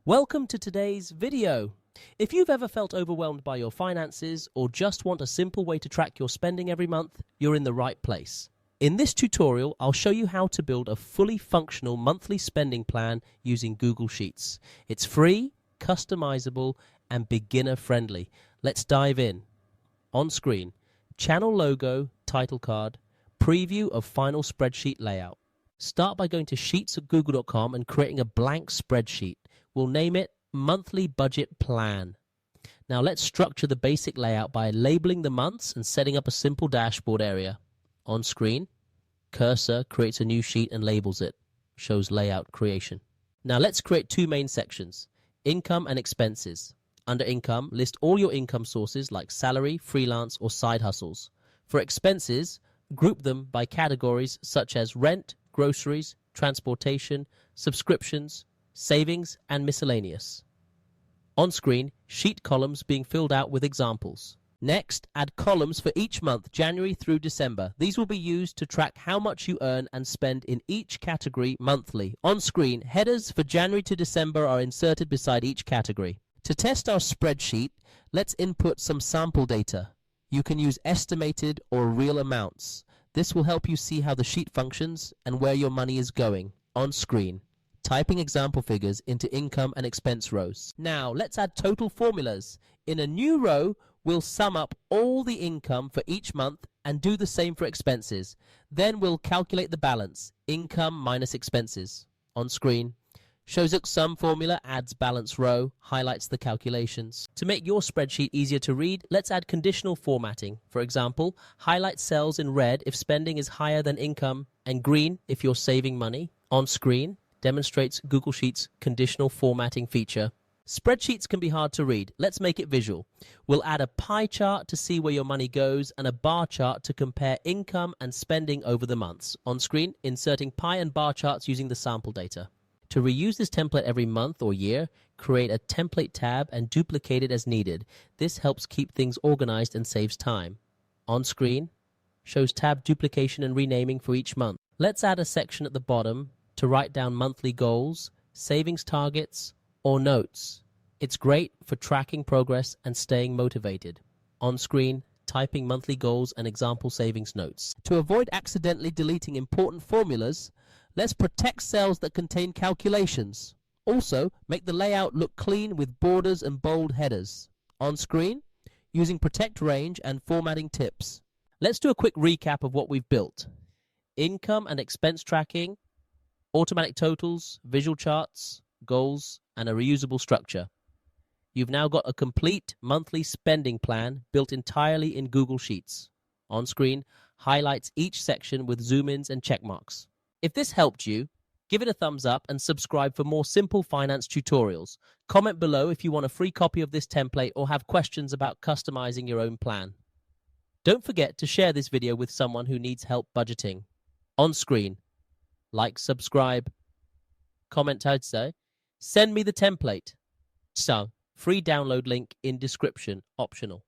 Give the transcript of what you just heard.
Welcome to today's video. If you've ever felt overwhelmed by your finances or just want a simple way to track your spending every month, you're in the right place. In this tutorial, I'll show you how to build a fully functional monthly spending plan using Google Sheets. It's free, customizable, and beginner-friendly. Let's dive in. On screen, channel logo, title card, preview of final spreadsheet layout. Start by going to sheets@google.com and creating a blank spreadsheet. We'll name it Monthly Budget Plan. Now let's structure the basic layout by labeling the months and setting up a simple dashboard area. On screen, cursor creates a new sheet and labels it. Shows layout creation. Now let's create two main sections, income and expenses. Under income, list all your income sources like salary, freelance, or side hustles. For expenses, group them by categories such as rent, groceries, transportation, subscriptions, savings, and miscellaneous. On screen, sheet columns being filled out with examples. Next, add columns for each month, January through December. These will be used to track how much you earn and spend in each category monthly. On screen, headers for January to December are inserted beside each category. To test our spreadsheet, let's input some sample data. You can use estimated or real amounts. This will help you see how the sheet functions and where your money is going. On screen, typing example figures into income and expense rows. Now, let's add total formulas. In a new row, we'll sum up all the income for each month and do the same for expenses. Then we'll calculate the balance, income minus expenses. On screen, shows a sum formula, adds balance row, highlights the calculations. To make your spreadsheet easier to read, let's add conditional formatting. For example, highlight cells in red if spending is higher than income and green if you're saving money. On screen, demonstrates Google Sheets' conditional formatting feature. Spreadsheets can be hard to read. Let's make it visual. We'll add a pie chart to see where your money goes and a bar chart to compare income and spending over the months. On screen, inserting pie and bar charts using the sample data. To reuse this template every month or year, create a template tab and duplicate it as needed. This helps keep things organized and saves time. On screen, shows tab duplication and renaming for each month. Let's add a section at the bottom to write down monthly goals, savings targets, or notes. It's great for tracking progress and staying motivated. On screen, typing monthly goals and example savings notes. To avoid accidentally deleting important formulas, let's protect cells that contain calculations. Also, make the layout look clean with borders and bold headers. On screen, using protect range and formatting tips. Let's do a quick recap of what we've built. Income and expense tracking, automatic totals, visual charts, goals, and a reusable structure. You've now got a complete monthly spending plan built entirely in Google Sheets. On screen, highlights each section with zoom-ins and check marks. If this helped you, give it a thumbs up and subscribe for more simple finance tutorials. Comment below if you want a free copy of this template or have questions about customizing your own plan. Don't forget to share this video with someone who needs help budgeting. On screen, like, subscribe, comment I'd say, send me the template. So, free download link in description, optional.